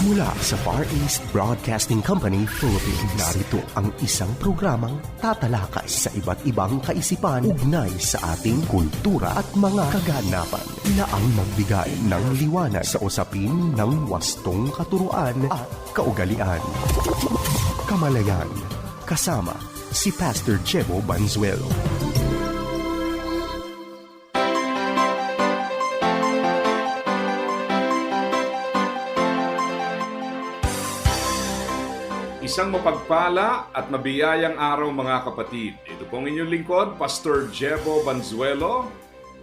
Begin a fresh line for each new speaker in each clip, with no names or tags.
Mula sa Far East Broadcasting Company, Philippines, narito ang isang programang tatalakay sa iba't ibang kaisipan ugnay sa ating kultura at mga kaganapan na ang magbigay ng liwanag sa usapin ng wastong katuruan at kaugalian. Kamalayan, kasama si Pastor Jebo Banzuelo.
Isang mapagpala at mabiyayang araw mga kapatid. Ito pong inyong lingkod, Pastor Jebo Banzuelo,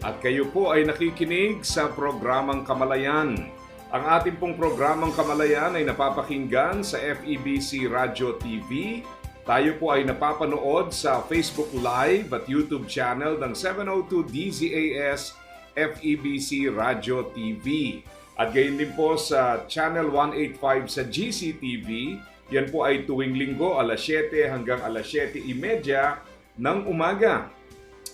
at kayo po ay nakikinig sa programang Kamalayan. Ang ating pong programang Kamalayan ay napapakinggan sa FEBC Radio TV. Tayo po ay napapanood sa Facebook Live at YouTube channel ng 702 DZAS FEBC Radio TV. At gayon din po sa Channel 185 sa GCTV. Yan po ay tuwing linggo, alas 7 hanggang alas 7:30 ng umaga.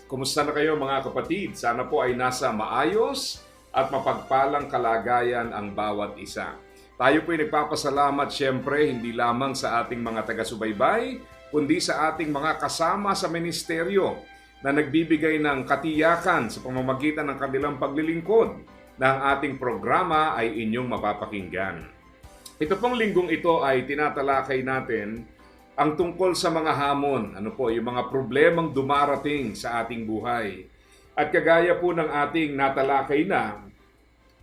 Kumusta na kayo mga kapatid? Sana po ay nasa maayos at mapagpalang kalagayan ang bawat isa. Tayo po ay nagpapasalamat siyempre hindi lamang sa ating mga taga-subaybay, kundi sa ating mga kasama sa ministeryo na nagbibigay ng katiyakan sa pamamagitan ng kanilang paglilingkod na ang ating programa ay inyong mapapakinggan. Ito pong linggong ito ay tinatalakay natin ang tungkol sa mga hamon, yung mga problemang dumarating sa ating buhay. At kagaya po ng ating natalakay na,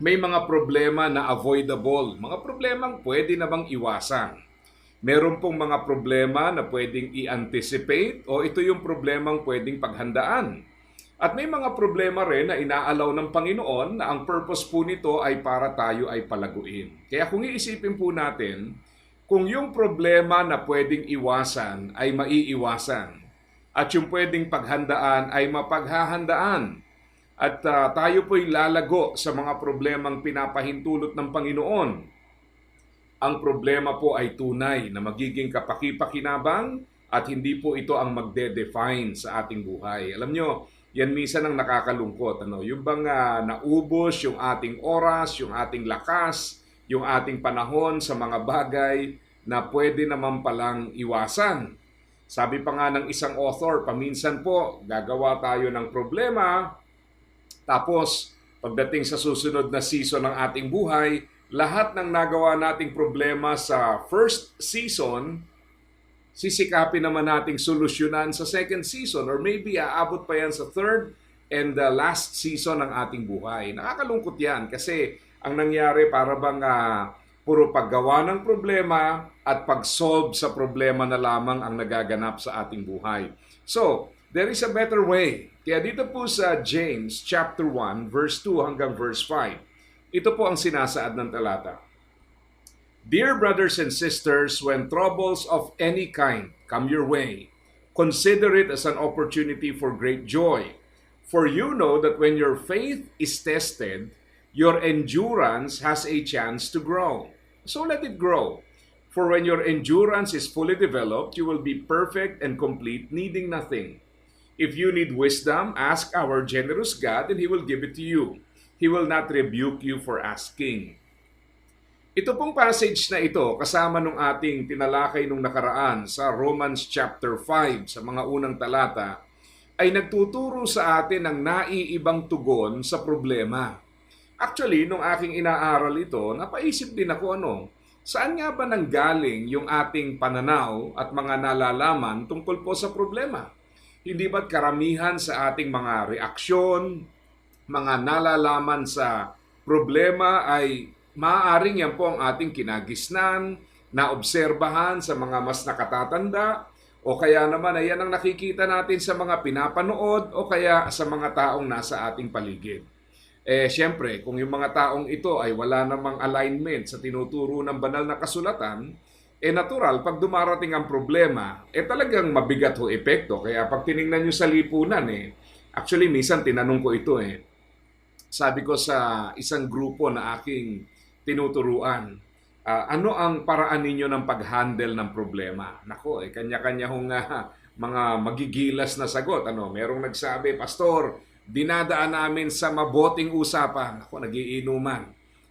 may mga problema na avoidable, mga problemang pwede namang iwasan. Meron pong mga problema na pwedeng i-anticipate o ito yung problemang pwedeng paghandaan. At may mga problema rin na inaalaw ng Panginoon na ang purpose po nito ay para tayo ay palaguin. Kaya kung iisipin po natin, kung yung problema na pwedeng iwasan ay maiiwasan at yung pwedeng paghandaan ay mapaghahandaan at tayo po'y lalago sa mga problemang pinapahintulot ng Panginoon, ang problema po ay tunay na magiging kapaki-pakinabang at hindi po ito ang magde-define sa ating buhay. Alam nyo, yan minsan ang nakakalungkot. Yung bang naubos yung ating oras, yung ating lakas, yung ating panahon sa mga bagay na pwede naman palang iwasan. Sabi pa nga ng isang author, paminsan po gagawa tayo ng problema, tapos pagdating sa susunod na season ng ating buhay, lahat ng nagawa nating problema sa first season, sisikapin naman nating solusyonan sa second season or maybe aabot pa yan sa third and the last season ng ating buhay. Nakakalungkot yan kasi ang nangyari para bang puro paggawa ng problema at pag-solve sa problema na lamang ang nagaganap sa ating buhay. So, there is a better way. Kaya dito po sa James chapter 1 verse 2 hanggang verse 5, ito po ang sinasaad ng talata. Dear brothers and sisters, when troubles of any kind come your way, consider it as an opportunity for great joy. For you know that when your faith is tested, your endurance has a chance to grow. So let it grow. For when your endurance is fully developed, you will be perfect and complete, needing nothing. If you need wisdom, ask our generous God, and He will give it to you. He will not rebuke you for asking. Ito pong passage na ito, kasama nung ating tinalakay nung nakaraan sa Romans chapter 5, sa mga unang talata, ay nagtuturo sa atin ng naiibang tugon sa problema. Actually, nung aking inaaral ito, napaisip din ako saan nga ba nanggaling yung ating pananaw at mga nalalaman tungkol po sa problema? Hindi ba't karamihan sa ating mga reaksyon, mga nalalaman sa problema ay maaaring yan po ang ating kinagisnan, naobserbahan sa mga mas nakatatanda, o kaya naman ay yan ang nakikita natin sa mga pinapanood o kaya sa mga taong nasa ating paligid. Siyempre, kung yung mga taong ito ay wala namang alignment sa tinuturo ng banal na kasulatan, natural, pag dumarating ang problema, talagang mabigat ho epekto. Kaya pag tinignan nyo sa lipunan, actually, minsan tinanong ko ito Sabi ko sa isang grupo na aking tinuturuan, ano ang paraan ninyo ng pag-handle ng problema? Nako, kanya-kanya hong mga magigilas na sagot. Merong nagsabi, Pastor, dinadaan namin sa mabuting usapan. Nako, nagiinuman.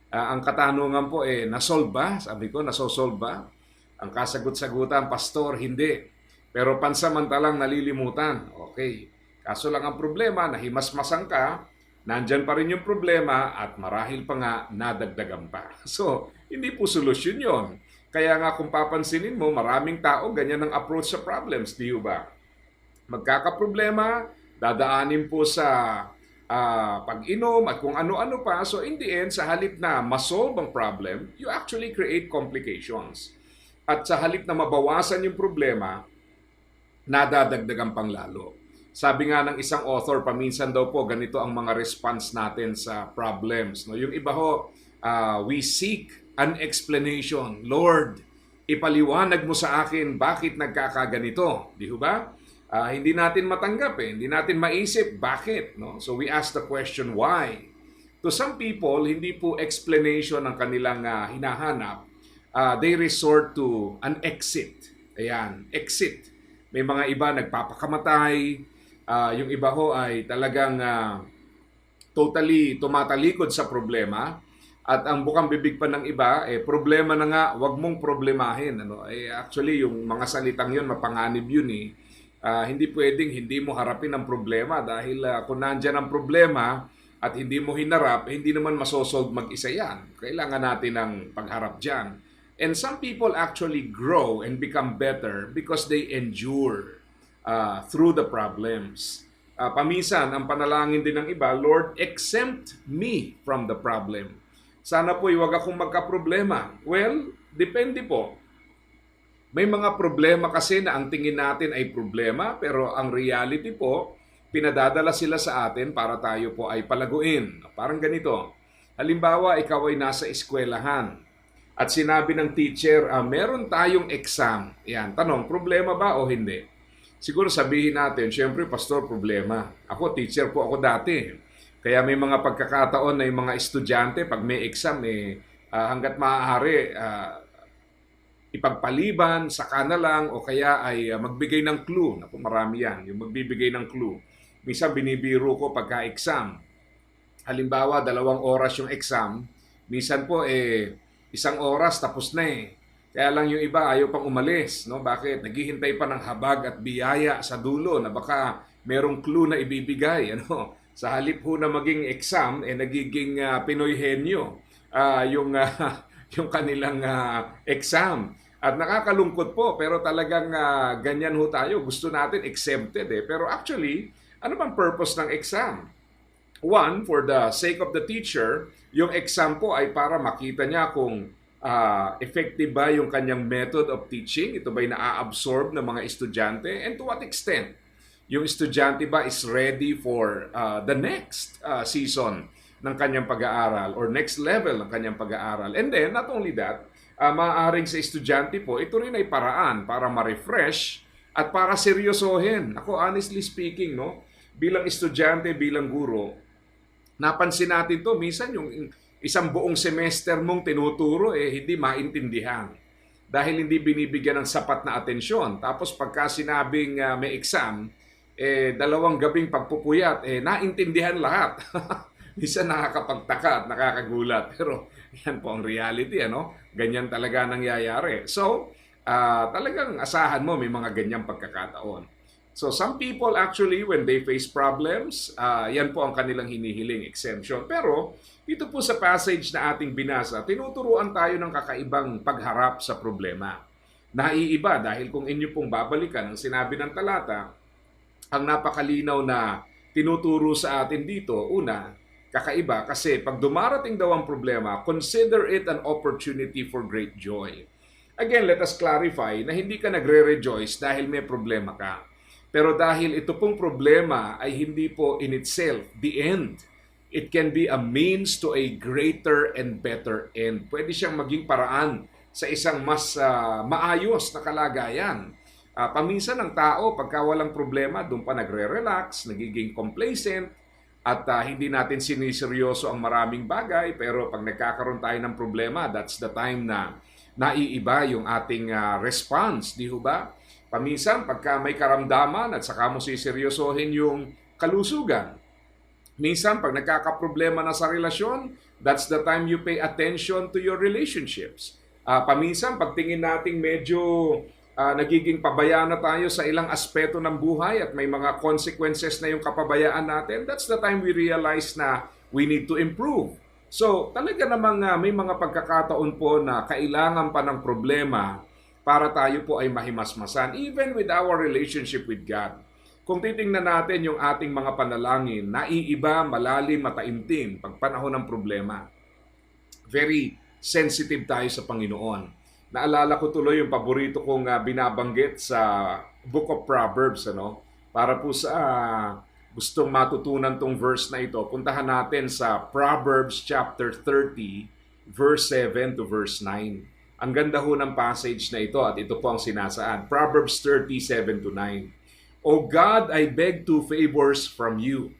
Ang katanungan po nasolve ba? Sabi ko, nasosolve ba? Ang kasagot-sagutan, pastor, hindi. Pero pansamantalang nalilimutan. Okay. Kaso lang ang problema, nahimasmasan ka, nandyan pa rin yung problema at marahil pa nga nadagdagan pa. So, hindi po solusyon yon. Kaya nga kung papansinin mo, maraming tao ganyan ang approach sa problems, di ba? Magkakaproblema, dadaanin po sa pag-inom at kung ano-ano pa. So in the end, sa halip na masolve ang problem, you actually create complications. At sa halip na mabawasan yung problema, nadadagdagan pang lalo. Sabi nga ng isang author, paminsan daw po, ganito ang mga response natin sa problems. No? Yung iba ho, we seek an explanation. Lord, ipaliwanag mo sa akin bakit nagkakaganito. Di ba? Hindi natin matanggap hindi natin maisip bakit. No? So we ask the question, why? To some people, hindi po explanation ang kanilang hinahanap. They resort to an exit. Ayan, exit. May mga iba nagpapakamatay. Yung iba ho ay talagang totally tumatalikod sa problema. At ang bukang bibig pa ng iba, problema na nga, wag mong problemahin. Ano? Actually, yung mga salitang yun, mapanganib yun hindi pwedeng hindi mo harapin ang problema dahil kung nandyan ang problema at hindi mo hinarap, hindi naman masosolve mag-isa yan. Kailangan natin ng pagharap dyan. And some people actually grow and become better because they endure through the problems. Paminsan, ang panalangin din ng iba, Lord, exempt me from the problem. Sana po iwag akong magka-problema. Well, depende po. May mga problema kasi na ang tingin natin ay problema, pero ang reality po, pinadadala sila sa atin para tayo po ay palaguin. Parang ganito. Halimbawa, ikaw ay nasa eskwelahan at sinabi ng teacher, meron tayong exam. Yan, tanong, problema ba o hindi? Siguro sabihin natin, syempre, pastor, problema. Ako, teacher po ako dati. Kaya may mga pagkakataon na yung mga estudyante, pag may exam, hanggat maaari, ipagpaliban, saka na lang, o kaya ay magbigay ng clue. Naku, marami yan, yung magbibigay ng clue. Minsan binibiro ko pagka-exam. Halimbawa, 2 oras yung exam. Minsan po, 1 oras, tapos na Kaya lang yung iba, ayaw pang umalis. No? Bakit? Naghihintay pa ng habag at biyaya sa dulo na baka merong clue na ibibigay. Ano? Sa halip ho na maging exam, nagiging Pinoy henyo yung kanilang exam. At nakakalungkot po, pero talagang ganyan ho tayo. Gusto natin exempted Pero actually, ano bang purpose ng exam? One, for the sake of the teacher, yung exam po ay para makita niya kung effective ba yung kanyang method of teaching. Ito ba'y naa-absorb ng mga estudyante? And to what extent? Yung estudyante ba is ready for the next season ng kanyang pag-aaral or next level ng kanyang pag-aaral. And then, not only that, maaaring sa estudyante po, ito rin ay paraan para ma-refresh at para seryosohin. Ako, honestly speaking, no, bilang estudyante, bilang guro, napansin natin to minsan yung isang buong semester mong tinuturo, hindi maintindihan. Dahil hindi binibigyan ng sapat na atensyon. Tapos pagka sinabing may exam, 2 gabing pagpupuyat, naintindihan lahat. Minsan nakakapagtaka at nakakagulat. Pero yan po ang reality, Ganyan talaga nangyayari. So, talagang asahan mo may mga ganyang pagkakataon. So, some people actually, when they face problems, yan po ang kanilang hinihiling exemption. Pero, dito po sa passage na ating binasa, tinuturuan tayo ng kakaibang pagharap sa problema. Naiiba dahil kung inyo pong babalikan ang sinabi ng talata, ang napakalinaw na tinuturo sa atin dito, una, kakaiba kasi pag dumarating daw ang problema, consider it an opportunity for great joy. Again, let us clarify na hindi ka nagre-rejoice dahil may problema ka. Pero dahil ito pong problema ay hindi po in itself the end. It can be a means to a greater and better end. Pwede siyang maging paraan sa isang mas maayos na kalagayan. Paminsan ng tao, pagka walang problema, doon pa nagre-relax, nagiging complacent, at hindi natin siniseryoso ang maraming bagay. Pero pag nagkakaroon tayo ng problema, that's the time na naiiba yung ating response, di ba? Paminsan, pagka may karamdaman at saka mo siseryosohin yung kalusugan. Minsan, pag nagkakaproblema na sa relasyon, That's the time you pay attention to your relationships. Paminsan, pagtingin natin medyo nagiging pabaya na tayo sa ilang aspeto ng buhay at may mga consequences na yung kapabayaan natin, that's the time we realize na we need to improve. So, talaga namang may mga pagkakataon po na kailangan pa ng problema para tayo po ay mahimasmasan, even with our relationship with God. Kung titingnan natin yung ating mga panalangin, naiiba, malalim, mataimtim pag panahon ng problema. Very sensitive tayo sa Panginoon. Naalala ko tuloy yung paborito kong binabanggit sa Book of Proverbs, para po sa gustong matutunan tong verse na ito, puntahan natin sa Proverbs chapter 30, verse 7 to verse 9. Ang ganda ho ng passage na ito at ito po ang sinasaan. Proverbs 37 to 9. O God, I beg two favors from you.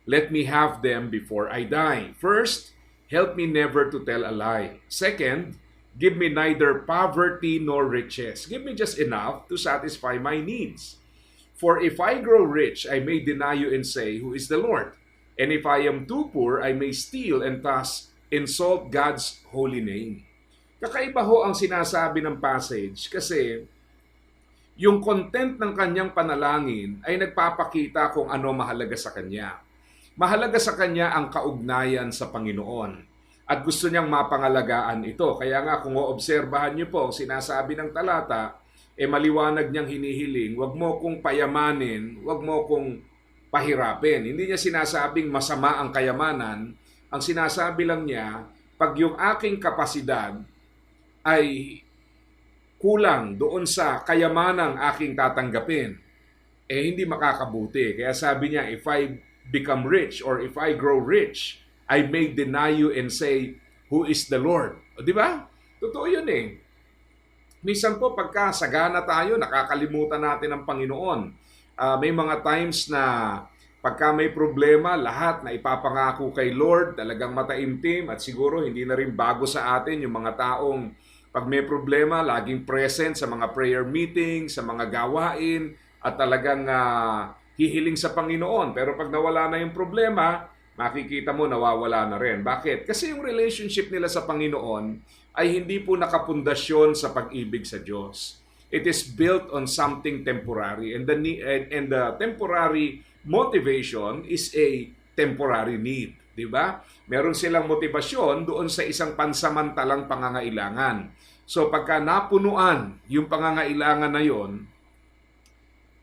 Let me have them before I die. First, help me never to tell a lie. Second, give me neither poverty nor riches. Give me just enough to satisfy my needs. For if I grow rich, I may deny you and say, who is the Lord? And if I am too poor, I may steal and thus insult God's holy name. Kakaiba ho ang sinasabi ng passage kasi yung content ng kanyang panalangin ay nagpapakita kung ano mahalaga sa kanya. Mahalaga sa kanya ang kaugnayan sa Panginoon at gusto niyang mapangalagaan ito. Kaya nga kung oobserbahan niyo po ang sinasabi ng talata, maliwanag niyang hinihiling, wag mo kong payamanin, wag mo kong pahirapin. Hindi niya sinasabing masama ang kayamanan, ang sinasabi lang niya, pag yung aking kapasidad ay kulang doon sa kayamanang aking tatanggapin, hindi makakabuti. Kaya sabi niya, if I become rich or if I grow rich, I may deny you and say, who is the Lord? O, di ba? Totoo yun eh. Minsan po pagka sagana tayo, nakakalimutan natin ang Panginoon. May mga times na pagka may problema, lahat na ipapangako kay Lord, talagang mataimtim at siguro hindi na rin bago sa atin yung mga taong pag may problema, laging present sa mga prayer meetings, sa mga gawain, at talagang hihiling sa Panginoon. Pero pag nawala na yung problema, makikita mo nawawala na rin. Bakit? Kasi yung relationship nila sa Panginoon ay hindi po nakapundasyon sa pag-ibig sa Diyos. It is built on something temporary. And the temporary motivation is a temporary need. Diba? Meron silang motibasyon doon sa isang pansamantalang pangangailangan. So pagka napunuan yung pangangailangan na yon,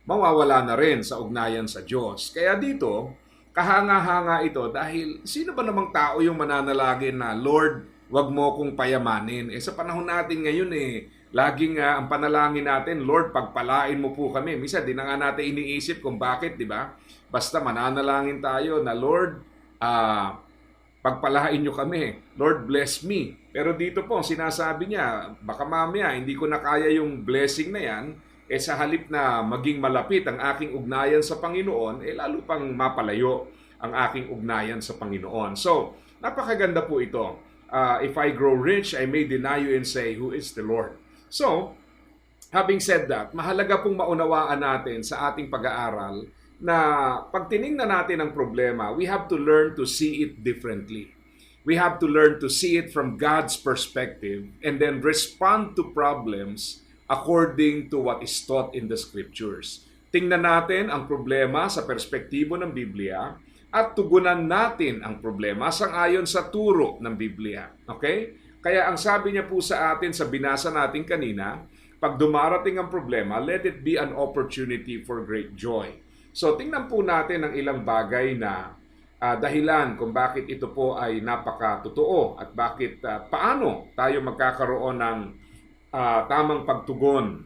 mawawala na rin sa ugnayan sa Diyos. Kaya dito, kahanga-hanga ito dahil sino ba namang tao yung mananalangin na, Lord, wag mo kong payamanin. Sa panahon natin ngayon laging ang panalangin natin, Lord, pagpalain mo po kami. Minsan, di na nga natin iniisip kung bakit, di ba? Basta mananalangin tayo na, Lord, pagpalain nyo kami. Lord, bless me. Pero dito po, sinasabi niya, baka mamaya, hindi ko na kaya yung blessing na yan, sa halip na maging malapit ang aking ugnayan sa Panginoon, lalo pang mapalayo ang aking ugnayan sa Panginoon. So, napakaganda po ito. If I grow rich, I may deny you and say, who is the Lord? So, having said that, mahalaga pong maunawaan natin sa ating pag-aaral na pag tiningnan natin ang problema, we have to learn to see it differently. We have to learn to see it from God's perspective and then respond to problems according to what is taught in the Scriptures. Tingnan natin ang problema sa perspektibo ng Biblia at tugunan natin ang problema sang-ayon sa turo ng Biblia. Okay? Kaya ang sabi niya po sa atin sa binasa natin kanina, pag dumarating ang problema, let it be an opportunity for great joy. So tingnan po natin ang ilang bagay na dahilan kung bakit ito po ay napakatotoo at bakit paano tayo magkakaroon ng tamang pagtugon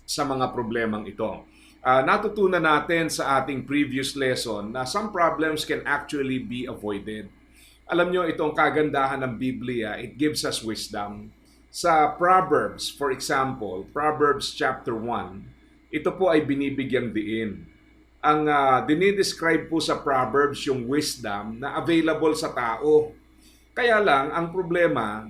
sa mga problemang ito. Natutunan natin sa ating previous lesson na some problems can actually be avoided. Alam nyo, itong kagandahan ng Biblia, it gives us wisdom. Sa Proverbs, for example, Proverbs chapter 1, ito po ay binibigyang diin. Ang dinidescribe po sa Proverbs yung wisdom na available sa tao. Kaya lang, ang problema,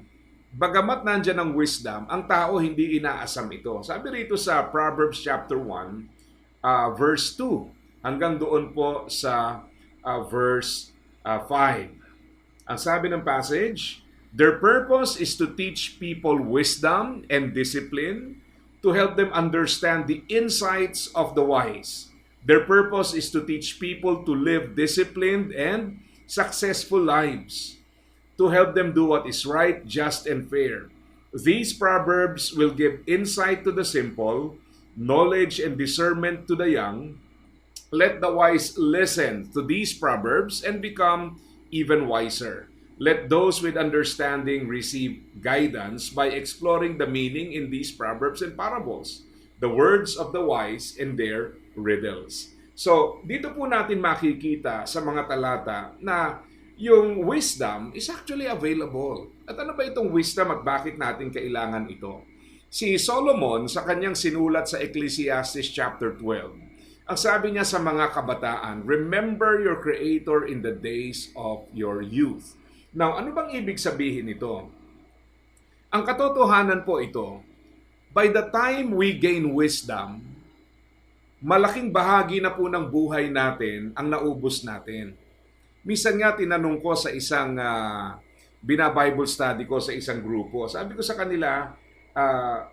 bagamat nandyan ang wisdom, ang tao hindi inaasam ito. Sabi rito sa Proverbs chapter 1, verse 2, hanggang doon po sa verse 5. Ang sabi ng passage, their purpose is to teach people wisdom and discipline to help them understand the insights of the wise. Their purpose is to teach people to live disciplined and successful lives, to help them do what is right, just, and fair. These proverbs will give insight to the simple, knowledge and discernment to the young. Let the wise listen to these proverbs and become even wiser. Let those with understanding receive guidance by exploring the meaning in these proverbs and parables, the words of the wise and their riddles. So, dito po natin makikita sa mga talata na yung wisdom is actually available. At ano ba itong wisdom at bakit natin kailangan ito? Si Solomon sa kanyang sinulat sa Ecclesiastes chapter 12, ang sabi niya sa mga kabataan, remember your Creator in the days of your youth. Now, ano bang ibig sabihin nito? Ang katotohanan po ito, by the time we gain wisdom, malaking bahagi na po ng buhay natin ang naubos natin. Minsan nga tinanong ko sa isang bina-Bible study ko sa isang grupo, sabi ko sa kanila,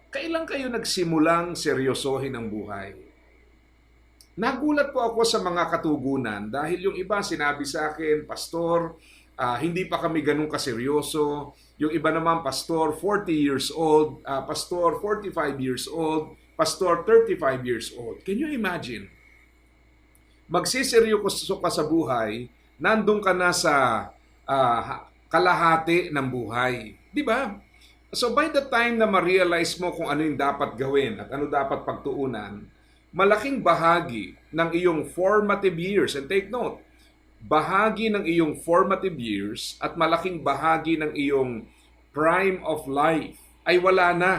kailan kayo nagsimulang seryosohin ang buhay? Nagulat po ako sa mga katugunan dahil yung iba sinabi sa akin, Pastor, hindi pa kami ganun kaseryoso. Yung iba naman, Pastor, 40 years old. Pastor, 45 years old. Pastor, 35 years old. Can you imagine? Magsiseryoso ka sa buhay, nandun ka na sa kalahati ng buhay. Di ba? So by the time na ma-realize mo kung ano yung dapat gawin at ano dapat pagtuunan, malaking bahagi ng iyong formative years, and take note, bahagi ng iyong formative years at malaking bahagi ng iyong prime of life ay wala na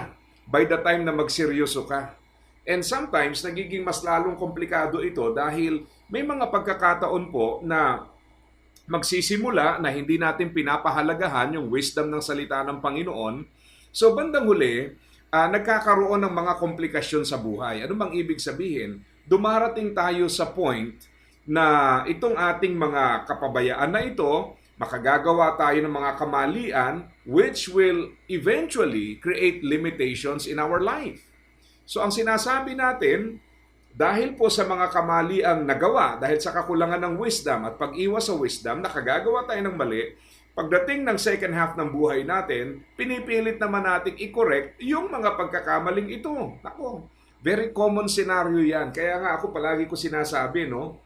by the time na magseryoso ka. And sometimes, nagiging mas lalong komplikado ito dahil may mga pagkakataon po na magsisimula na hindi natin pinapahalagahan yung wisdom ng salita ng Panginoon. So bandang huli, nagkakaroon ng mga komplikasyon sa buhay. Ano bang ibig sabihin? Dumarating tayo sa point na itong ating mga kapabayaan na ito, makagagawa tayo ng mga kamalian which will eventually create limitations in our life. So ang sinasabi natin, dahil po sa mga kamaliang nagawa, dahil sa kakulangan ng wisdom at pag-iwas sa wisdom, nakagagawa tayo ng mali, pagdating ng second half ng buhay natin, pinipilit naman natin i-correct yung mga pagkakamaling ito. Ako, very common scenario yan. Kaya nga ako palagi ko sinasabi, no?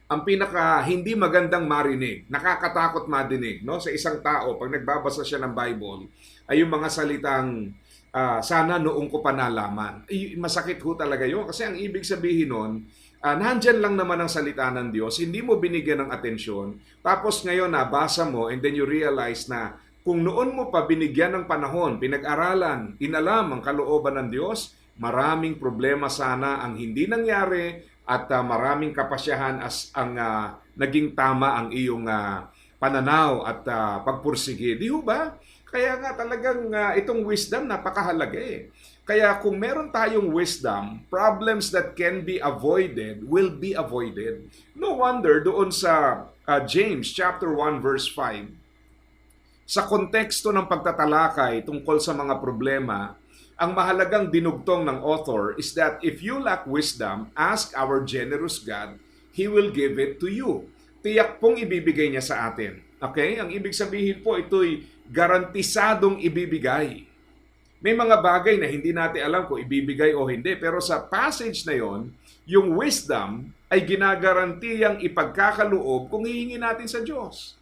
Ang pinaka hindi magandang marinig, nakakatakot madinig, no, sa isang tao pag nagbabasa siya ng Bible ay yung mga salitang sana noong ko pa nalaman. Masakit ho talaga yun kasi ang ibig sabihin nun, nandyan lang naman ang salita ng Diyos, hindi mo binigyan ng atensyon, tapos ngayon nabasa mo and then you realize na kung noon mo pa binigyan ng panahon, pinag-aralan, inalam ang kalooban ng Diyos, maraming problema sana ang hindi nangyari at maraming kapasyahan as ang naging tama ang iyong pananaw at pagpursige. Di ho ba? Kaya nga talagang itong wisdom napakahalaga eh. Kaya kung meron tayong wisdom, problems that can be avoided will be avoided. No wonder doon sa James chapter 1 verse 5, sa konteksto ng pagtatalakay tungkol sa mga problema, ang mahalagang dinugtong ng author is that if you lack wisdom, ask our generous God, He will give it to you. Tiyak pong ibibigay niya sa atin. Okay? Ang ibig sabihin po, ito'y garantisadong ibibigay. May mga bagay na hindi natin alam kung ibibigay o hindi, pero sa passage na yon, yung wisdom ay ginagarantiyang ipagkakaloob kung hihingi natin sa Diyos.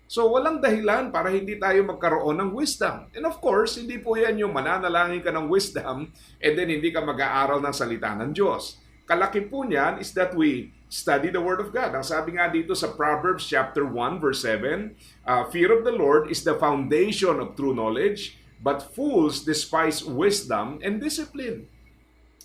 So walang dahilan para hindi tayo magkaroon ng wisdom. And of course, hindi po yan yung mananalangin ka ng wisdom and then hindi ka mag-aaral ng salita ng Diyos. Kalaki po niyan is that we study the Word of God. Ang sabi nga dito sa Proverbs chapter 1 verse 7, fear of the Lord is the foundation of true knowledge, but fools despise wisdom and discipline.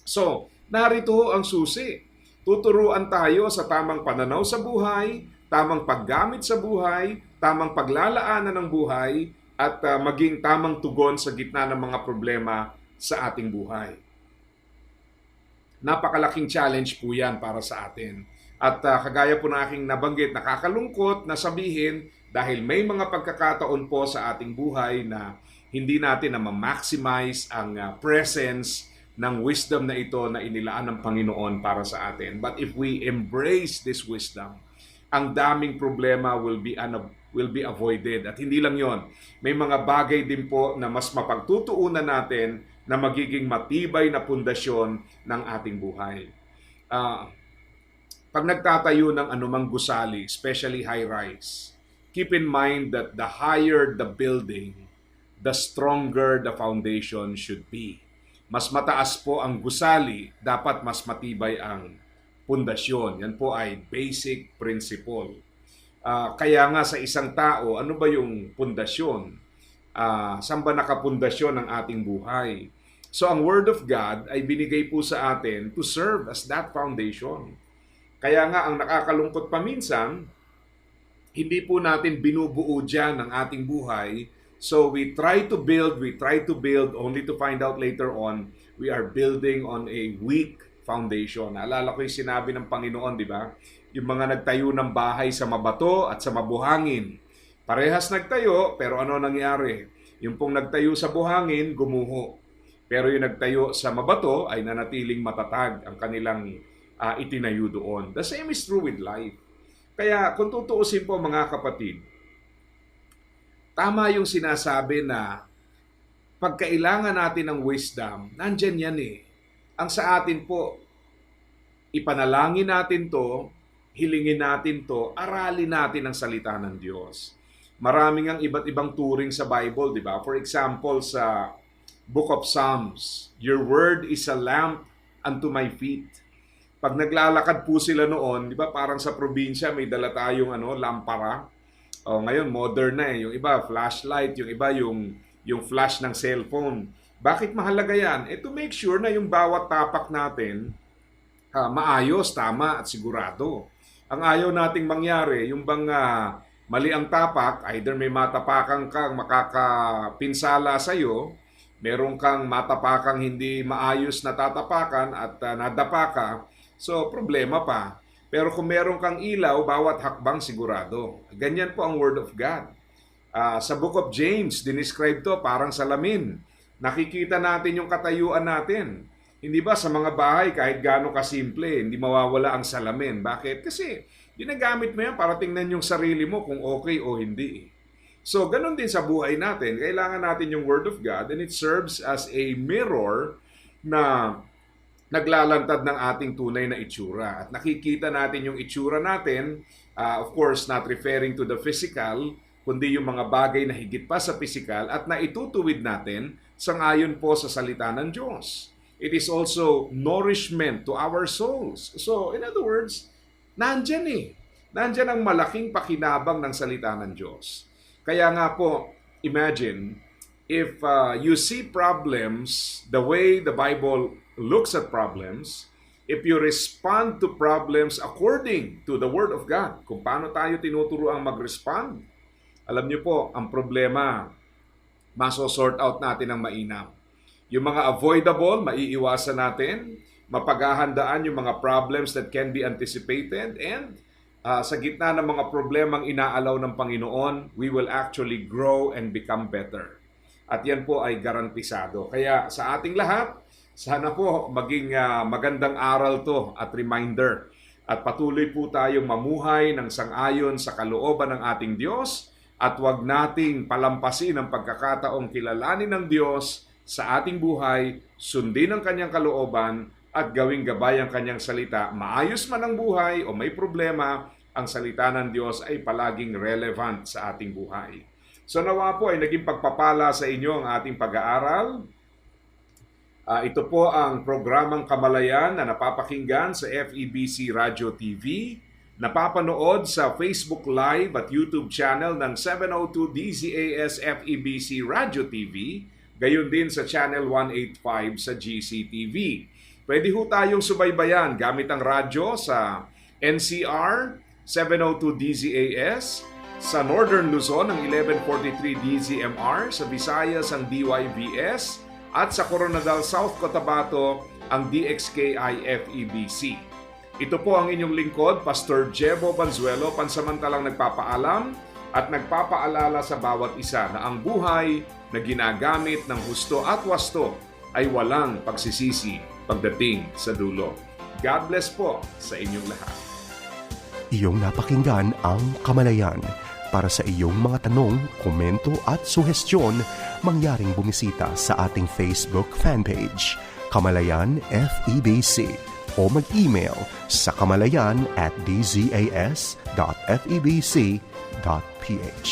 So, narito ang susi. Tuturuan tayo sa tamang pananaw sa buhay, tamang paggamit sa buhay, tamang paglalaanan ng buhay, at maging tamang tugon sa gitna ng mga problema sa ating buhay. Napakalaking challenge po yan para sa atin. At kagaya po na aking nabanggit, nakakalungkot na sabihin Dahil may mga pagkakataon po sa ating buhay na hindi natin na ma-maximize ang presence ng wisdom na ito na inilaan ng Panginoon para sa atin. But if we embrace this wisdom, ang daming problema will be avoided. At hindi lang yon, may mga bagay din po na mas mapagtutuunan natin na magiging matibay na pundasyon ng ating buhay. Pag nagtatayo ng anumang gusali, especially high-rise, keep in mind that the higher the building, the stronger the foundation should be. Mas mataas po ang gusali, dapat mas matibay ang pundasyon. Yan po ay basic principle. Kaya nga sa isang tao, ano ba yung pundasyon? Saan ba nakapundasyon ang ating buhay? So ang Word of God ay binigay po sa atin to serve as that foundation. Kaya nga ang nakakalungkot paminsan, hindi po natin binubuo dyan ang ating buhay. So we try to build only to find out later on we are building on a weak foundation. Naalala ko yung sinabi ng Panginoon, di ba? Yung mga nagtayo ng bahay sa mabato at sa mabuhangin. Parehas nagtayo, pero ano nangyari? Yung pong nagtayo sa buhangin, gumuho. Pero yung nagtayo sa mabato ay nanatiling matatag ang kanilang itinayo doon. The same is true with life. Kaya kung tutuusin po mga kapatid, tama yung sinasabi na pagkailangan natin ng wisdom, nandyan yan eh. Ang sa atin po, ipanalangin natin to, hilingin natin to, aralin natin ang salita ng Diyos. Maraming ang iba't ibang turing sa Bible, di ba? For example, sa Book of Psalms, your word is a lamp unto my feet. Pag naglalakad po sila noon, di ba, parang sa probinsya may dala tayong lampara. Ngayon modern na eh. Yung iba flashlight, yung iba yung flash ng cellphone. Bakit mahalaga yan? To make sure na yung bawat tapak natin maayos, tama at sigurado. Ang ayaw nating mangyari, yung bang mali ang tapak, either may matapakan kang makakapinsala sa'yo, meron kang matapakang hindi maayos na tatapakan at nadapa ka, so problema pa. Pero kung meron kang ilaw, bawat hakbang sigurado. Ganyan po ang Word of God. Sa Book of James, dinescribe to parang salamin. Nakikita natin yung katayuan natin. Hindi ba sa mga bahay, kahit gaano kasimple, hindi mawawala ang salamin. Bakit? Kasi ginagamit mo yan para tingnan yung sarili mo kung okay o hindi. So, ganun din sa buhay natin. Kailangan natin yung Word of God and it serves as a mirror na naglalantad ng ating tunay na itsura. At nakikita natin yung itsura natin, of course, not referring to the physical, kundi yung mga bagay na higit pa sa physical at naitutuwid natin sangayon po sa salita ng Diyos. It is also nourishment to our souls. So, in other words, nandyan eh. Nandyan ang malaking pakinabang ng salita ng Diyos. Kaya nga po, imagine, if you see problems the way the Bible looks at problems, if you respond to problems according to the Word of God, kung paano tayo tinuturuang mag-respond, alam niyo po, ang problema, masosort out natin ng mainam. Yung mga avoidable, maiiwasan natin, mapaghahandaan yung mga problems that can be anticipated, and sa gitna ng mga problemang inaalaw ng Panginoon, we will actually grow and become better. At yan po ay garantisado. Kaya sa ating lahat, sana po maging magandang aral to at reminder. At patuloy po tayong mamuhay ng sang-ayon sa kalooban ng ating Diyos at huwag nating palampasin ang pagkakataong kilalanin ng Diyos sa ating buhay, sundin ang kanyang kalooban at gawing gabay ang kanyang salita. Maayos man ang buhay o may problema, ang salita ng Diyos ay palaging relevant sa ating buhay. So nawa po ay naging pagpapala sa inyo ang ating pag-aaral. Ito po ang programang Kamalayan na napapakinggan sa FEBC Radio TV, napapanood sa Facebook Live at YouTube channel ng 702 DZAS FEBC Radio TV, gayon din sa Channel 185 sa GCTV. Pwede ho tayong subaybayan gamit ang radyo sa NCR 702 DZAS, sa Northern Luzon ang 1143 DZMR, sa Visayas ang DYVS, at sa Coronadal South Cotabato ang DXKI FEBC. Ito po ang inyong lingkod, Pastor Jebo Banzuelo, pansamantalang nagpapaalam. at nagpapaalala sa bawat isa na ang buhay na ginagamit ng husto at wasto ay walang pagsisisi pagdating sa dulo. God bless po sa inyong lahat.
Iyong napakinggan ang Kamalayan. Para sa iyong mga tanong, komento at suhestyon, mangyaring bumisita sa ating Facebook fanpage, Kamalayan FEBC, o mag-email sa kamalayan@dzas.febc.ph.